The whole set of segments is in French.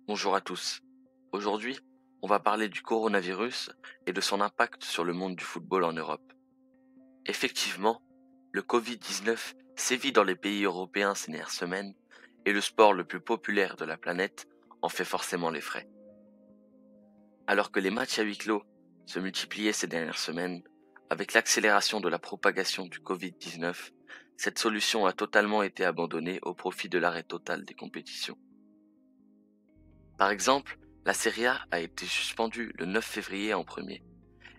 Bonjour à tous. Aujourd'hui, on va parler du coronavirus et de son impact sur le monde du football en Europe. Effectivement, le Covid-19 sévit dans les pays européens ces dernières semaines et le sport le plus populaire de la planète en fait forcément les frais. Alors que les matchs à huis clos se multipliaient ces dernières semaines, avec l'accélération de la propagation du Covid-19, cette solution a totalement été abandonnée au profit de l'arrêt total des compétitions. Par exemple, la Serie A a été suspendue le 9 février en premier.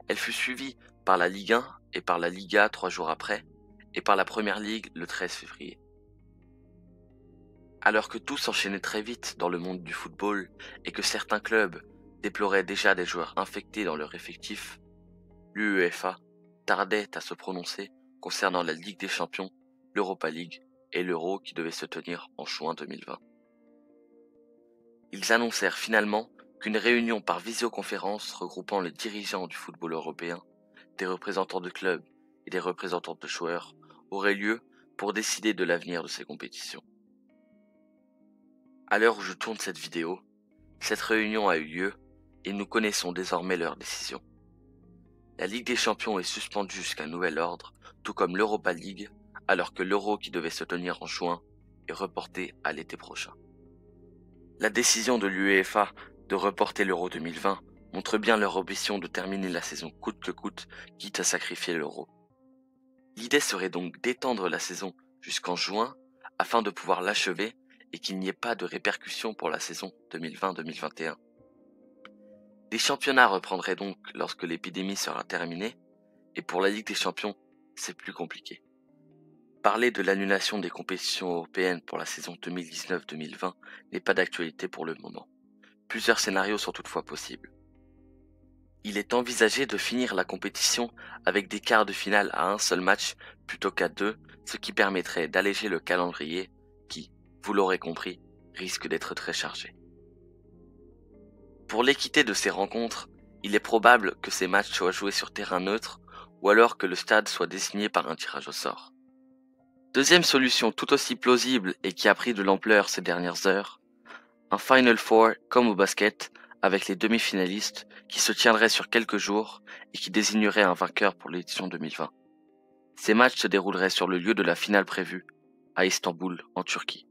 Elle fut suivie par la Ligue 1 et par la Liga 3 jours après, et par la Première Ligue le 13 février. Alors que tout s'enchaînait très vite dans le monde du football et que certains clubs déploraient déjà des joueurs infectés dans leur effectif, l'UEFA tardait à se prononcer concernant la Ligue des Champions, l'Europa League et l'Euro qui devait se tenir en juin 2020. Ils annoncèrent finalement qu'une réunion par visioconférence regroupant les dirigeants du football européen, des représentants de clubs et des représentants de joueurs aurait lieu pour décider de l'avenir de ces compétitions. À l'heure où je tourne cette vidéo, cette réunion a eu lieu et nous connaissons désormais leur décision. La Ligue des Champions est suspendue jusqu'à nouvel ordre, tout comme l'Europa League, alors que l'Euro qui devait se tenir en juin est reporté à l'été prochain. La décision de l'UEFA de reporter l'Euro 2020 montre bien leur ambition de terminer la saison coûte que coûte, quitte à sacrifier l'Euro. L'idée serait donc d'étendre la saison jusqu'en juin afin de pouvoir l'achever et qu'il n'y ait pas de répercussions pour la saison 2020-2021. Les championnats reprendraient donc lorsque l'épidémie sera terminée, et pour la Ligue des Champions, c'est plus compliqué. Parler de l'annulation des compétitions européennes pour la saison 2019-2020 n'est pas d'actualité pour le moment. Plusieurs scénarios sont toutefois possibles. Il est envisagé de finir la compétition avec des quarts de finale à un seul match plutôt qu'à deux, ce qui permettrait d'alléger le calendrier qui, vous l'aurez compris, risque d'être très chargé. Pour l'équité de ces rencontres, il est probable que ces matchs soient joués sur terrain neutre ou alors que le stade soit désigné par un tirage au sort. Deuxième solution tout aussi plausible et qui a pris de l'ampleur ces dernières heures, un Final Four comme au basket avec les demi-finalistes qui se tiendrait sur quelques jours et qui désignerait un vainqueur pour l'édition 2020. Ces matchs se dérouleraient sur le lieu de la finale prévue, à Istanbul, en Turquie.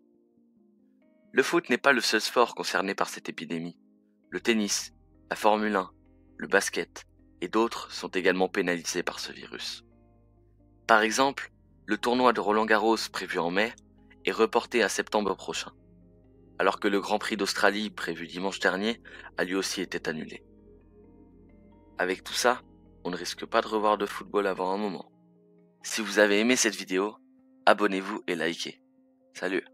Le foot n'est pas le seul sport concerné par cette épidémie. Le tennis, la Formule 1, le basket et d'autres sont également pénalisés par ce virus. Par exemple, le tournoi de Roland-Garros prévu en mai est reporté à septembre prochain, alors que le Grand Prix d'Australie prévu dimanche dernier a lui aussi été annulé. Avec tout ça, on ne risque pas de revoir de football avant un moment. Si vous avez aimé cette vidéo, abonnez-vous et likez. Salut!